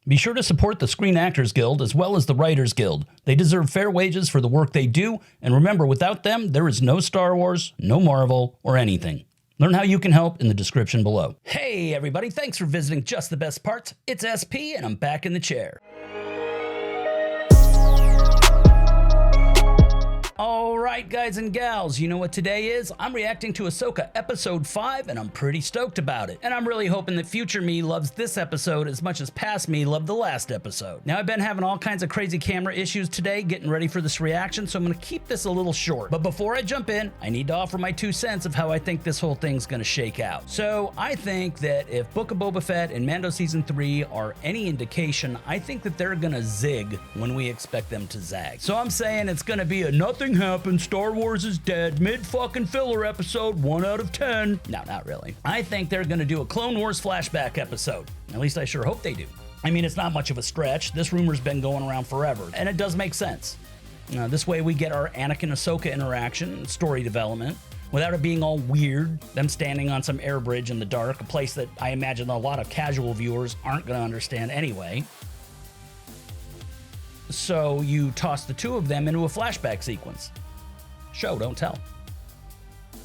Be sure to support the Screen Actors Guild as well as the Writers Guild. They deserve fair wages for the work they do, and remember, without them, there is no Star Wars, no Marvel, or anything. Learn how you can help in the description below. Hey everybody, thanks for visiting Just the Best Parts. It's SP, and I'm back in the chair. Alright guys and gals, you know what today is? I'm reacting to AHSOKA Episode 5 and I'm pretty stoked about it. And I'm really hoping that future me loves this episode as much as past me loved the last episode. Now I've been having all kinds of crazy camera issues today getting ready for this reaction, so I'm going to keep this a little short. But before I jump in, I need to offer my 2 cents of how I think this whole thing's going to shake out. So I think that if Book of Boba Fett and Mando Season 3 are any indication, I think that they're going to zig when we expect them to zag. So I'm saying it's going to be a nothing happened, Star Wars is dead, mid-fucking filler episode, 1 out of 10. No, not really. I think they're gonna do a Clone Wars flashback episode. At least I sure hope they do. I mean, it's not much of a stretch. This rumor's been going around forever, and it does make sense. This way we get our Anakin-AHSOKA interaction, story development, without it being all weird, them standing on some air bridge in the dark, a place that I imagine a lot of casual viewers aren't gonna understand anyway. So you toss the 2 of them into a flashback sequence. Show, don't tell.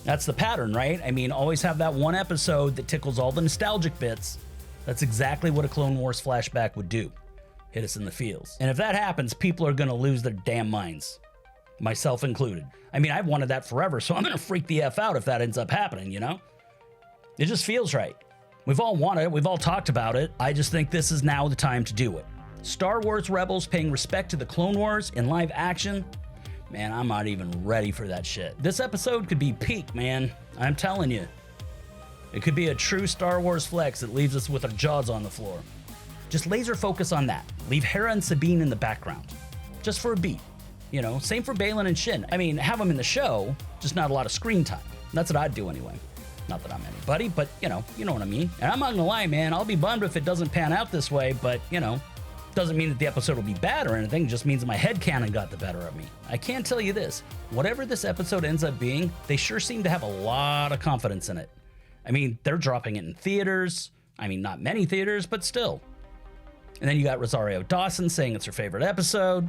That's the pattern, right? I mean, always have that one episode that tickles all the nostalgic bits. That's exactly what a Clone Wars flashback would do. Hit us in the feels. And if that happens, people are gonna lose their damn minds. Myself included. I mean, I've wanted that forever, so I'm gonna freak the F out if that ends up happening, you know? It just feels right. We've all wanted it, we've all talked about it. I just think this is now the time to do it. Star Wars Rebels paying respect to the Clone Wars in live action. Man, I'm not even ready for that shit. This episode could be peak, man. I'm telling you. It could be a true Star Wars flex that leaves us with our jaws on the floor. Just laser focus on that. Leave Hera and Sabine in the background. Just for a beat. You know, same for Baylan and Shin. I mean, have them in the show, just not a lot of screen time. That's what I'd do anyway. Not that I'm anybody, but you know what I mean. And I'm not gonna lie, man, I'll be bummed if it doesn't pan out this way, but you know, doesn't mean that the episode will be bad or anything, it just means that my headcanon got the better of me. I can tell you this, whatever this episode ends up being, they sure seem to have a lot of confidence in it. I mean, they're dropping it in theaters. I mean, not many theaters, but still. And then you got Rosario Dawson saying it's her favorite episode.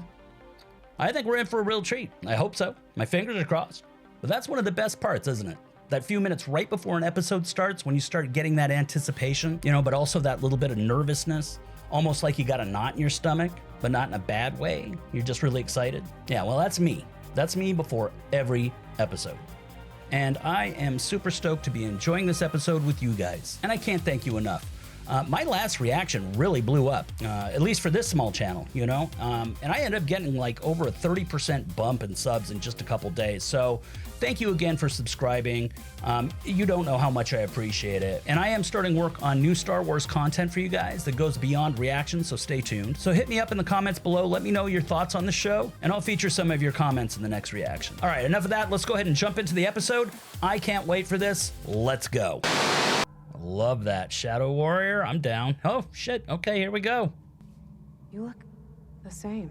I think we're in for a real treat. I hope so. My fingers are crossed. But that's one of the best parts, isn't it? That few minutes right before an episode starts when you start getting that anticipation, you know, but also that little bit of nervousness. Almost like you got a knot in your stomach, but not in a bad way. You're just really excited. Yeah, well, that's me. That's me before every episode. And I am super stoked to be enjoying this episode with you guys. And I can't thank you enough. My last reaction really blew up, at least for this small channel, you know? And I ended up getting like over a 30% bump in subs in just a couple days. So thank you again for subscribing. You don't know how much I appreciate it. And I am starting work on new Star Wars content for you guys that goes beyond reactions, so stay tuned. So hit me up in the comments below. Let me know your thoughts on the show, and I'll feature some of your comments in the next reaction. All right, enough of that. Let's go ahead and jump into the episode. I can't wait for this. Let's go. Love that. Shadow Warrior, I'm down. Oh, shit. Okay, here we go. You look the same.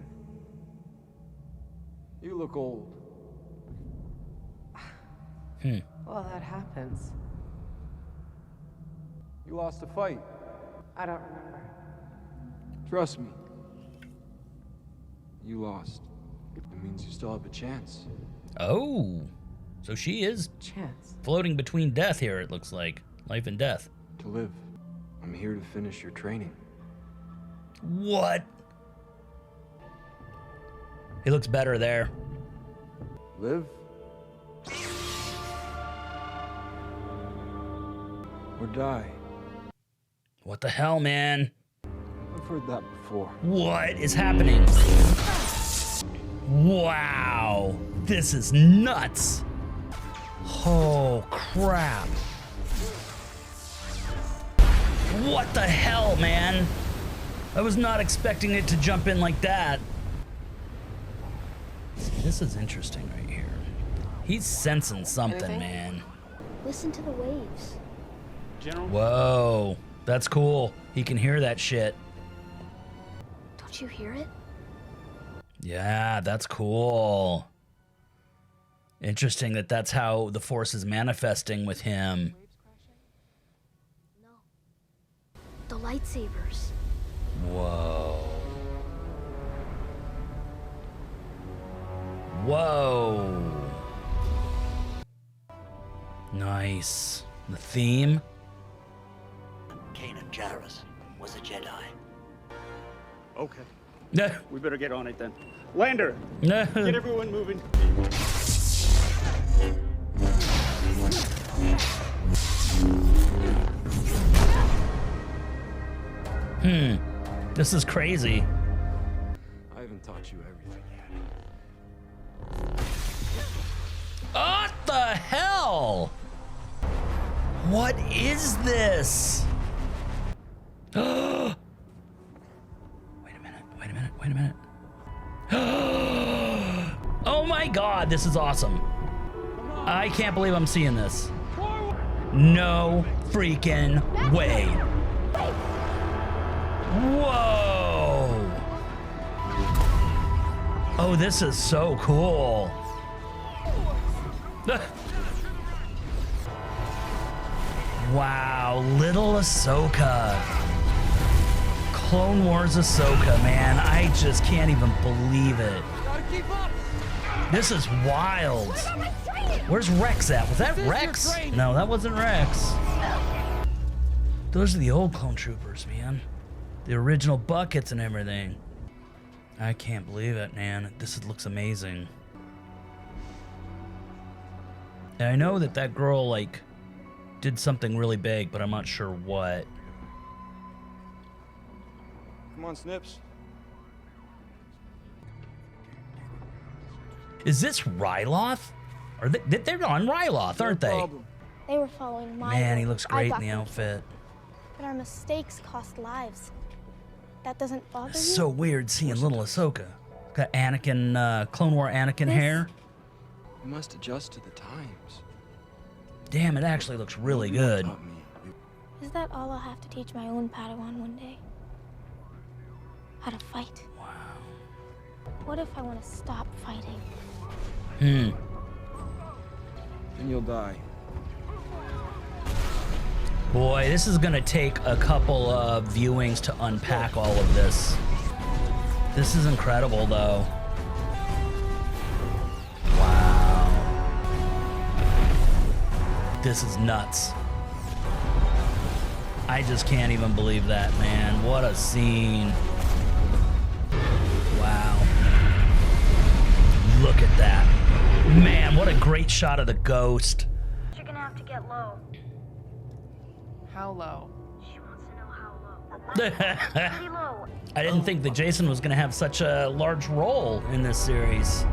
You look old. Well, that happens. You lost a fight. I don't remember. Trust me. You lost. It means you still have a chance. Oh, so she is Chance. floating between death here, it looks like. Life and death. To live. I'm here to finish your training. What? He looks better there. Live? Or die? What the hell, man? I've heard that before. What is happening? Wow. This is nuts. Oh, crap. What the hell, man? I was not expecting it to jump in like that. See, this is interesting right here. He's sensing something, Anything? man. Listen to the waves. General? Whoa, that's cool. He can hear that shit. Don't you hear it? Yeah, that's cool. Interesting that that's how the Force is manifesting with him. No. The lightsabers. Whoa. Whoa. Nice. The theme. Kanan Jarrus was a Jedi. Okay. We better get on it then. Lander, get everyone moving. This is crazy. I haven't taught you everything yet. What the hell? What is this? Wait a minute. Oh my god, this is awesome. I can't believe I'm seeing this. No freaking way. Whoa. Oh, this is so cool. Wow, little Ahsoka. Clone Wars Ahsoka, man. I just can't even believe it. This is wild. Where's Rex at? Was that Rex? No, that wasn't Rex. Those are the old clone troopers, man. The original buckets and everything. I can't believe it, man. This looks amazing. And I know that girl, like, did something really big, but I'm not sure what. Come on, Snips. Is this Ryloth? Are they're on Ryloth, aren't they? They were following my Man, he order. looks I great got in the them. outfit. But our mistakes cost lives. That doesn't bother It's you? so weird seeing little Ahsoka. Got Anakin, Clone War Anakin hair. You must adjust to the times. Damn, it actually looks really good. Taught me. Is that all I'll have to teach my own Padawan one day? How to fight? Wow. What if I want to stop fighting? Then you'll die. Boy, this is gonna take a couple of viewings to unpack all of this. This is incredible, though. Wow. This is nuts. I just can't even believe that, man. What a scene. Wow. Look at that. Man, what a great shot of the ghost. You're gonna have to get low. How low? She wants to know how low. Pretty low. I didn't think that Jason was going to have such a large role in this series.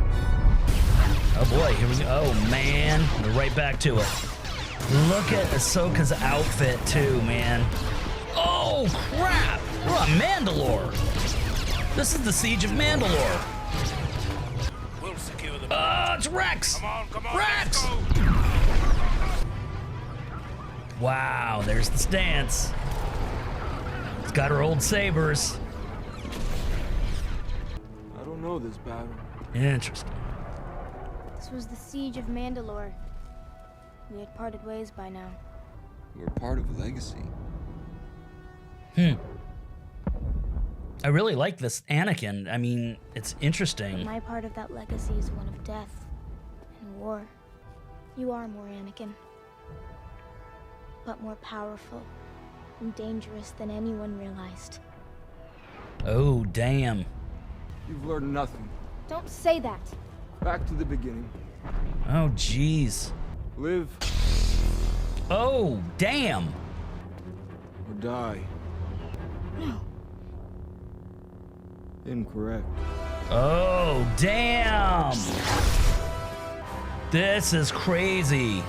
Oh boy, here we go. Oh man, we're right back to it. Look at Ahsoka's outfit too, man. Oh crap, we're on Mandalore. This is the Siege of Mandalore. We'll secure the It's Rex. Come on, Rex. let's go. Wow, there's the stance. It's got her old sabers. I don't know this battle. Interesting. This was the siege of Mandalore. We had parted ways by now. We're part of a legacy. I really like this Anakin. I mean, it's interesting. My part of that legacy is one of death and war. You are more Anakin, but more powerful and dangerous than anyone realized. Oh, damn. You've learned nothing. Don't say that. Back to the beginning. Oh, jeez. Live Oh, damn. or die. No. Incorrect. Oh, damn. This is crazy.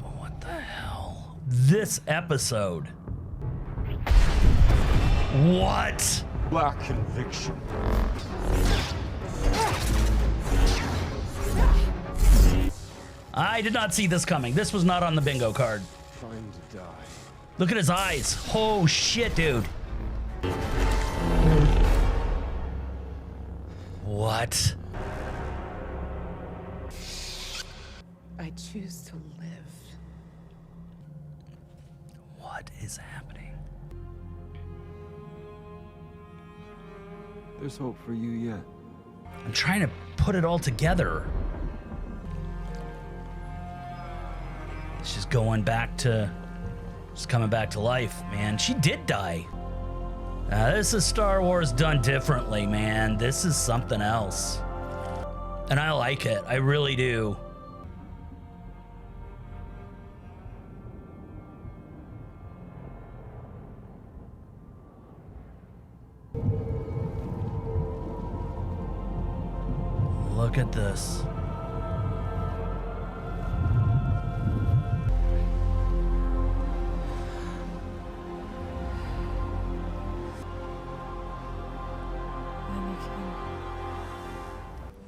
What the hell? This episode. What? Black conviction. I did not see this coming. This was not on the bingo card. Trying to die. Look at his eyes. Oh shit, dude. What? I I choose to live. What is happening? There's hope for you yet. I'm trying to put it all together. She's coming back to life, man. She did die. This is Star Wars done differently, man. This is something else. And I like it. I really do. Look at this.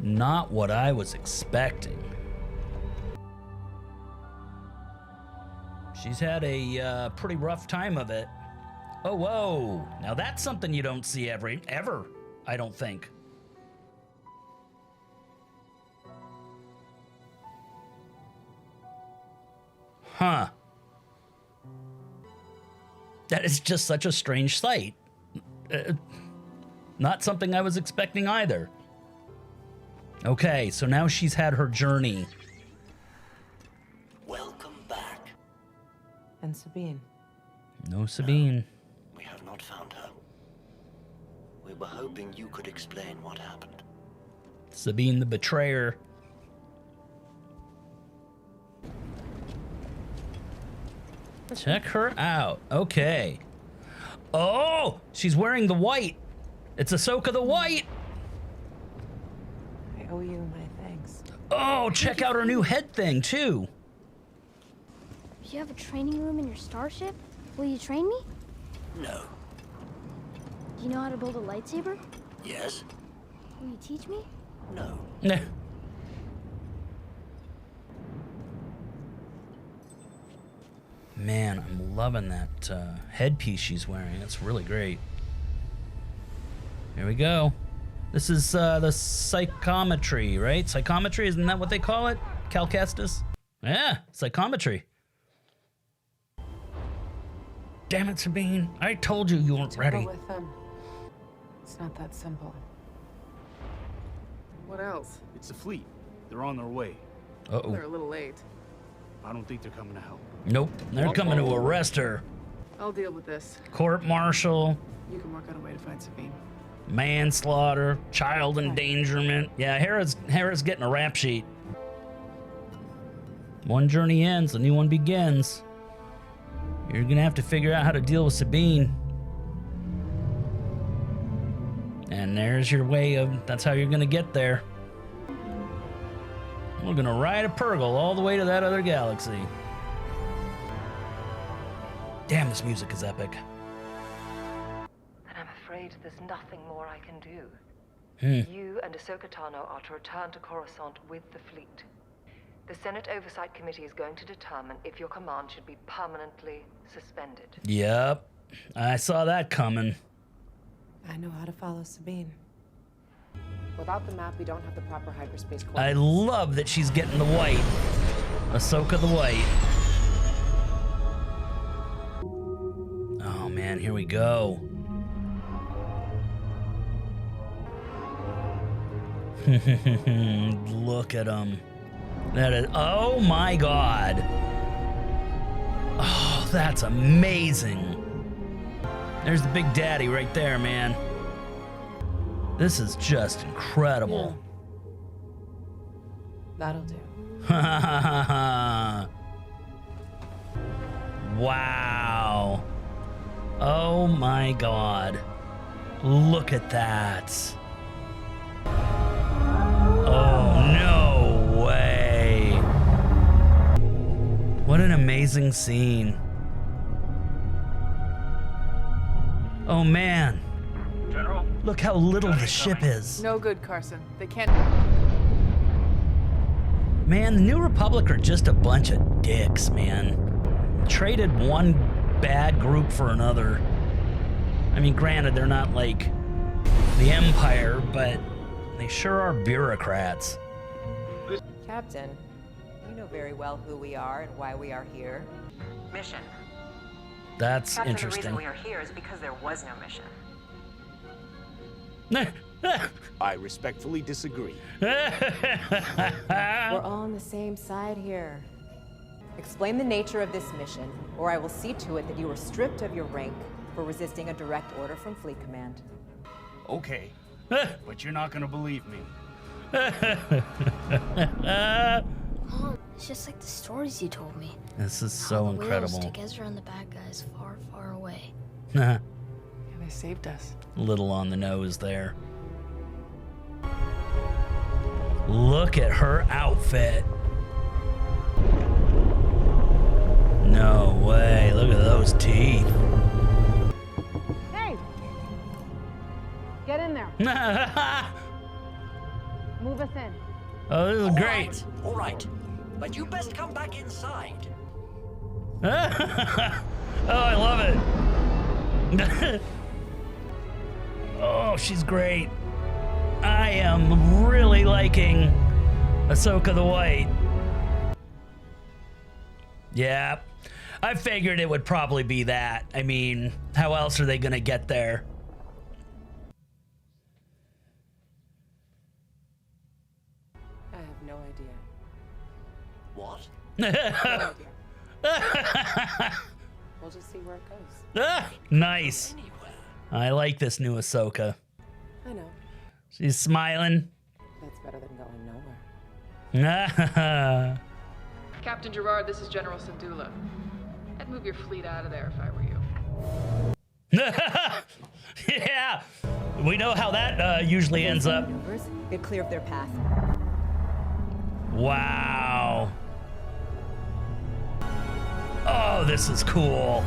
Not what I was expecting. She's had a pretty rough time of it. Oh, whoa. Now that's something you don't see ever, I don't think. Huh. That is just such a strange sight. Not something I was expecting either. Okay, so now she's had her journey. Welcome back. And Sabine. No Sabine. No, we have not found her. We were hoping you could explain what happened. Sabine the betrayer. Check her out. Okay. Oh, she's wearing the white. It's AHSOKA the White. I owe you my thanks. Oh, check out her new head thing, too. Do you have a training room in your starship? Will you train me? No. Do you know how to build a lightsaber? Yes? Will you teach me? No. Nah. Man, I'm loving that headpiece she's wearing. It's really great. Here we go. This is the psychometry, right? Psychometry, isn't that what they call it? Cal Kestis? Yeah, psychometry. Damn it, Sabine. I told you weren't ready. With them. It's not that simple. What else? It's the fleet. They're on their way. Uh-oh. They're a little late. I don't think they're coming to help. Nope, they're coming to arrest her. I'll deal with this. Court-martial, You can work out a way to find Sabine. manslaughter, child endangerment. Yeah, Hera's getting a rap sheet. One journey ends, a new one begins. You're gonna have to figure out how to deal with Sabine. And there's your way of, that's how you're gonna get there. We're gonna ride a Purgle all the way to that other galaxy. Damn, this music is epic. And I'm afraid there's nothing more I can do. You and AHSOKA Tano are to return to Coruscant with the fleet. The Senate Oversight Committee is going to determine if your command should be permanently suspended. Yep, I saw that coming. I know how to follow Sabine. Without the map, we don't have the proper hyperspace I coordinates. love that she's getting the white. AHSOKA the White. Oh man, here we go. Look at him. That is, oh my God. Oh, that's amazing. There's the Big Daddy right there, man. This is just incredible. That'll do. Wow. Oh my God. Look at that. Oh, no way. What an amazing scene. Oh man. General? Look how little the ship is. No good, Carson. They can't... Man, the New Republic are just a bunch of dicks, man. Traded one bad group for another. I mean, granted, they're not like the Empire, but they sure are bureaucrats. Captain, you know very well who we are and why we are here. Mission. That's Captain, interesting. the reason we are here is because there was no mission. I respectfully disagree. We're all on the same side here. Explain the nature of this mission, or I will see to it that you are stripped of your rank for resisting a direct order from Fleet Command. Okay, but you're not gonna believe me. Mom, it's just like the stories you told me. This is so How the incredible. whales took Ezra and the bad guys far, far away. Yeah, they saved us. Little on the nose there. Look at her outfit. No way. Look at those teeth. Hey! Get in there. Move us in. Oh, this is great. All right. But you best come back inside. Oh, I love it. Oh, she's great. I am really liking Ahsoka the White. Yeah, I figured it would probably be that. I mean, how else are they gonna get there? I have no idea. What? No idea. We'll just see where it goes. Nice. I like this new Ahsoka. I know. She's smiling. That's better than going nowhere. Captain Gerard, this is General Syndulla. I'd move your fleet out of there if I were you. Yeah, we know how that usually ends up. Maneuvers, get clear of their path. Wow. Oh, this is cool.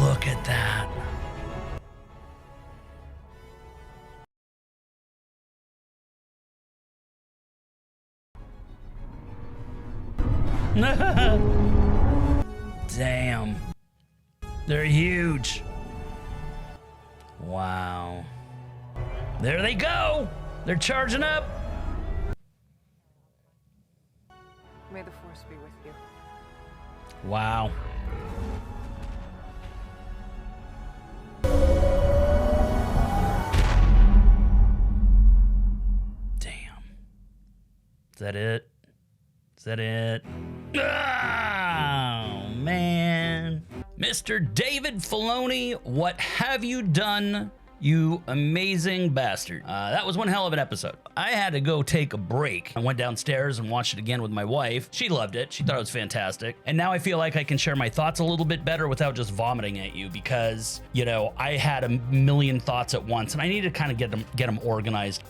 Look at that. Damn. They're huge. Wow. There they go. They're charging up. May the Force be with you. Wow. Damn. Is that it? Is that it? Oh, man. Mr. David Filoni, what have you done, you amazing bastard? That was one hell of an episode. I had to go take a break. I went downstairs and watched it again with my wife. She loved it. She thought it was fantastic. And now I feel like I can share my thoughts a little bit better without just vomiting at you because, you know, I had a million thoughts at once and I need to kind of get them organized.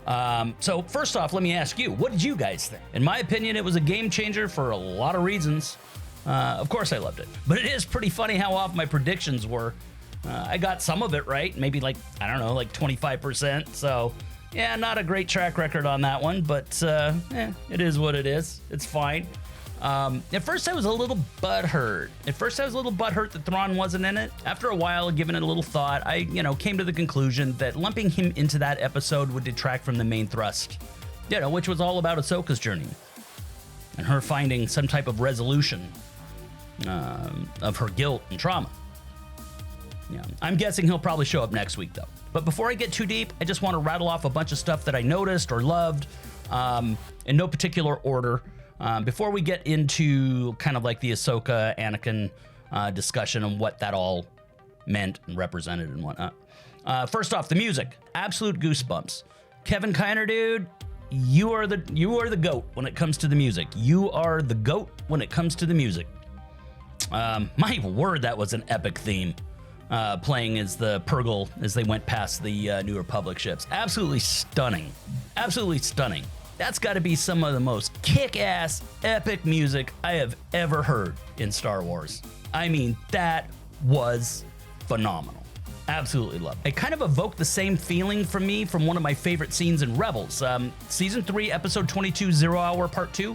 So first off, let me ask you, what did you guys think? In my opinion, it was a game changer for a lot of reasons. Of course I loved it, but it is pretty funny how off my predictions were. I got some of it right, maybe like, I don't know, like 25%. So yeah, not a great track record on that one, but it is what it is. It's fine. At first I was a little butthurt. That Thrawn wasn't in it. After a while, giving it a little thought, I, came to the conclusion that lumping him into that episode would detract from the main thrust, which was all about Ahsoka's journey and her finding some type of resolution of her guilt and trauma. Yeah, I'm guessing he'll probably show up next week, though. But before I get too deep, I just want to rattle off a bunch of stuff that I noticed or loved in no particular order before we get into kind of like the Ahsoka Anakin discussion and what that all meant and represented and whatnot. First off, the music. Absolute goosebumps. Kevin Kiner, dude, you are the GOAT when it comes to the music. You are the GOAT when it comes to the music. My word, that was an epic theme. Playing as the Purgle as they went past the New Republic ships. Absolutely stunning. Absolutely stunning. That's got to be some of the most kick-ass, epic music I have ever heard in Star Wars. I mean, that was phenomenal. Absolutely love it. It kind of evoked the same feeling from me from one of my favorite scenes in Rebels. Season 3, Episode 22, 0 Hour Part 2.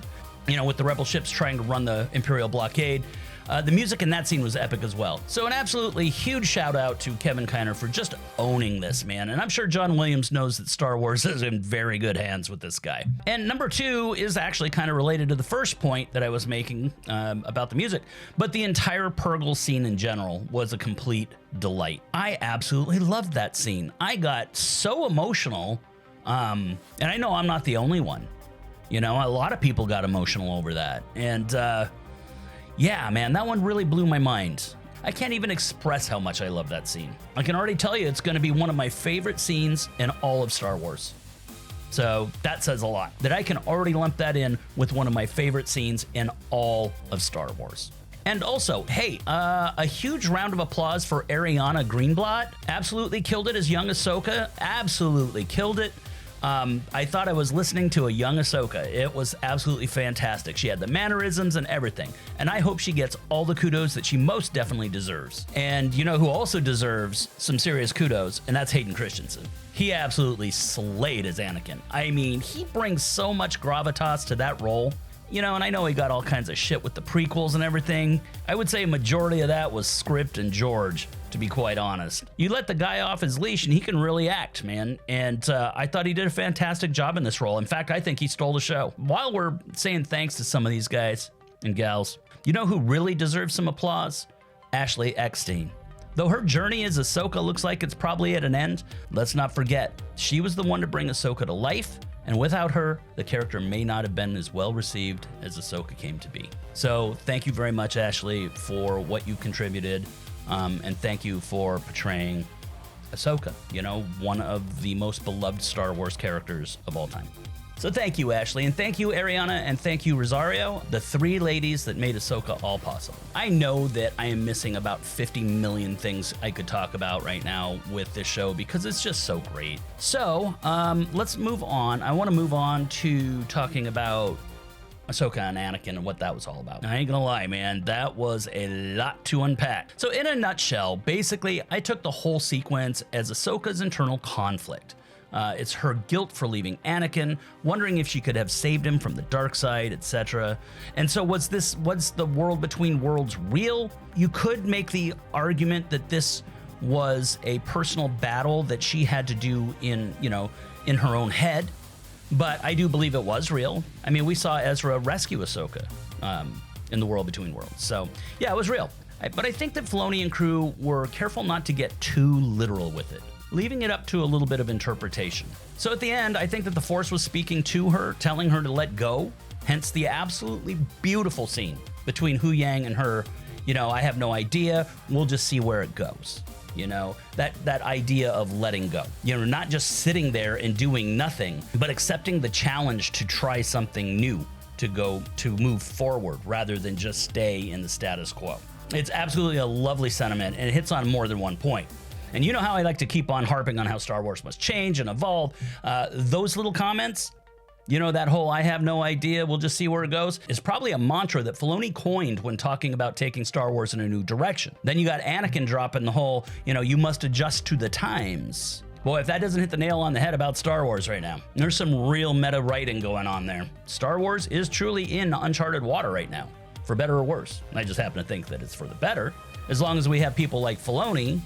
With the Rebel ships trying to run the Imperial blockade. The music in that scene was epic as well. So an absolutely huge shout out to Kevin Kiner for just owning this, man. And I'm sure John Williams knows that Star Wars is in very good hands with this guy. And number 2 is actually kind of related to the first point that I was making about the music, but the entire Purgle scene in general was a complete delight. I absolutely loved that scene. I got so emotional, and I know I'm not the only one. You know, a lot of people got emotional over that. And yeah, man, that one really blew my mind. I can't even express how much I love that scene. I can already tell you it's going to be one of my favorite scenes in all of Star Wars. So that says a lot, that I can already lump that in with one of my favorite scenes in all of Star Wars. And also, hey, a huge round of applause for Ariana Greenblatt. Absolutely killed it as young Ahsoka. Absolutely killed it. I thought I was listening to a young Ahsoka. It was absolutely fantastic. She had the mannerisms and everything. And I hope she gets all the kudos that she most definitely deserves. And you know who also deserves some serious kudos? And that's Hayden Christensen. He absolutely slayed as Anakin. I mean, he brings so much gravitas to that role. You know, and I know he got all kinds of shit with the prequels and everything. I would say a majority of that was script and George, to be quite honest. You let the guy off his leash and he can really act, man. And I thought he did a fantastic job in this role. In fact, I think he stole the show. While we're saying thanks to some of these guys and gals, you know who really deserves some applause? Ashley Eckstein. Though her journey as Ahsoka looks like it's probably at an end, let's not forget, she was the one to bring Ahsoka to life. And without her, the character may not have been as well received as Ahsoka came to be. So thank you very much, Ashley, for what you contributed. And thank you for portraying Ahsoka, you know, one of the most beloved Star Wars characters of all time. So thank you, Ashley, and thank you, Ariana, and thank you, Rosario, the 3 ladies that made Ahsoka all possible. I know that I am missing about 50 million things I could talk about right now with this show because it's just so great. So let's move on. I want to move on to talking about Ahsoka and Anakin and what that was all about. I ain't gonna lie, man, that was a lot to unpack. So in a nutshell, basically, I took the whole sequence as Ahsoka's internal conflict. It's her guilt for leaving Anakin, wondering if she could have saved him from the dark side, etc. And so was the world between worlds real? You could make the argument that this was a personal battle that she had to do in her own head, but I do believe it was real. I mean, we saw Ezra rescue Ahsoka in the world between worlds. So yeah, it was real. But I think that Filoni and crew were careful not to get too literal with it, leaving it up to a little bit of interpretation. So at the end, I think that the Force was speaking to her, telling her to let go, hence the absolutely beautiful scene between Huyang and her. You know, I have no idea, we'll just see where it goes. You know, that idea of letting go. You know, not just sitting there and doing nothing, but accepting the challenge to try something new, to move forward rather than just stay in the status quo. It's absolutely a lovely sentiment, and it hits on more than one point. And you know how I like to keep on harping on how Star Wars must change and evolve. Those little comments, you know, that whole I have no idea, we'll just see where it goes, is probably a mantra that Filoni coined when talking about taking Star Wars in a new direction. Then you got Anakin dropping the whole, you know, you must adjust to the times. Boy, if that doesn't hit the nail on the head about Star Wars right now, there's some real meta writing going on there. Star Wars is truly in uncharted water right now, for better or worse. I just happen to think that it's for the better, as long as we have people like Filoni,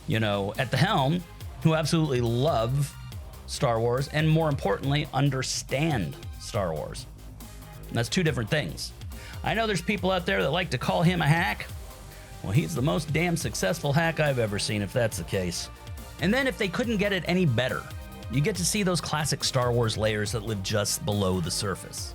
you know, at the helm, who absolutely love Star Wars and, more importantly, understand Star Wars. And that's two different things. I know there's people out there that like to call him a hack. Well, he's the most damn successful hack I've ever seen, if that's the case. And then if they couldn't get it any better, you get to see those classic Star Wars layers that live just below the surface.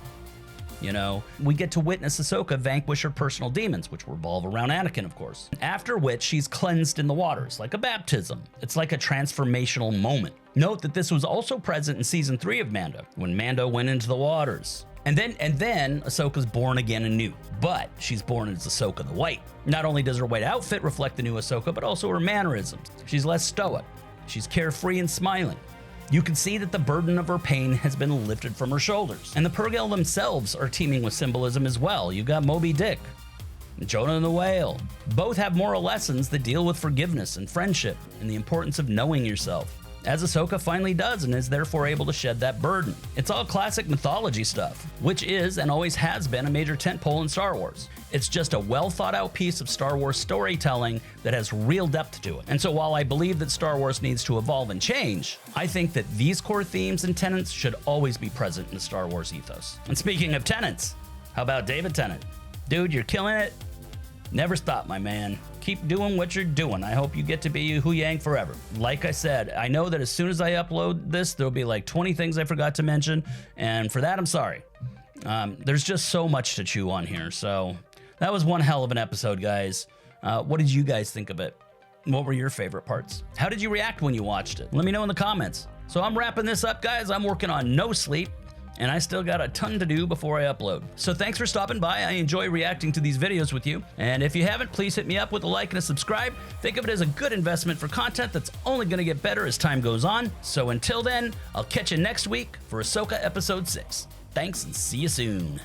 You know, we get to witness Ahsoka vanquish her personal demons, which revolve around Anakin, of course. After which, she's cleansed in the waters, like a baptism. It's like a transformational moment. Note that this was also present in Season 3 of Mando, when Mando went into the waters. And then Ahsoka's born again anew, but she's born as Ahsoka the White. Not only does her white outfit reflect the new Ahsoka, but also her mannerisms. She's less stoic. She's carefree and smiling. You can see that the burden of her pain has been lifted from her shoulders. And the Purgle themselves are teeming with symbolism as well. You've got Moby Dick, and Jonah and the Whale. Both have moral lessons that deal with forgiveness and friendship and the importance of knowing yourself. as Ahsoka finally does and is therefore able to shed that burden. It's all classic mythology stuff, which is and always has been a major tentpole in Star Wars. It's just a well thought out piece of Star Wars storytelling that has real depth to it. And so while I believe that Star Wars needs to evolve and change, I think that these core themes and tenets should always be present in the Star Wars ethos. And speaking of tenets, how about David Tennant? Dude, you're killing it. Never stop, my man. Keep doing what you're doing. I hope you get to be Huyang forever. Like I said, I know that as soon as I upload this, there'll be like 20 things I forgot to mention, and for that, I'm sorry. There's just so much to chew on here, so that was one hell of an episode, guys. What did you guys think of it? What were your favorite parts? How did you react when you watched it? Let me know in the comments. So I'm wrapping this up, guys. I'm working on no sleep, and I still got a ton to do before I upload. So thanks for stopping by. I enjoy reacting to these videos with you. And if you haven't, please hit me up with a like and a subscribe. Think of it as a good investment for content that's only gonna get better as time goes on. So until then, I'll catch you next week for Ahsoka Episode 6. Thanks and see you soon.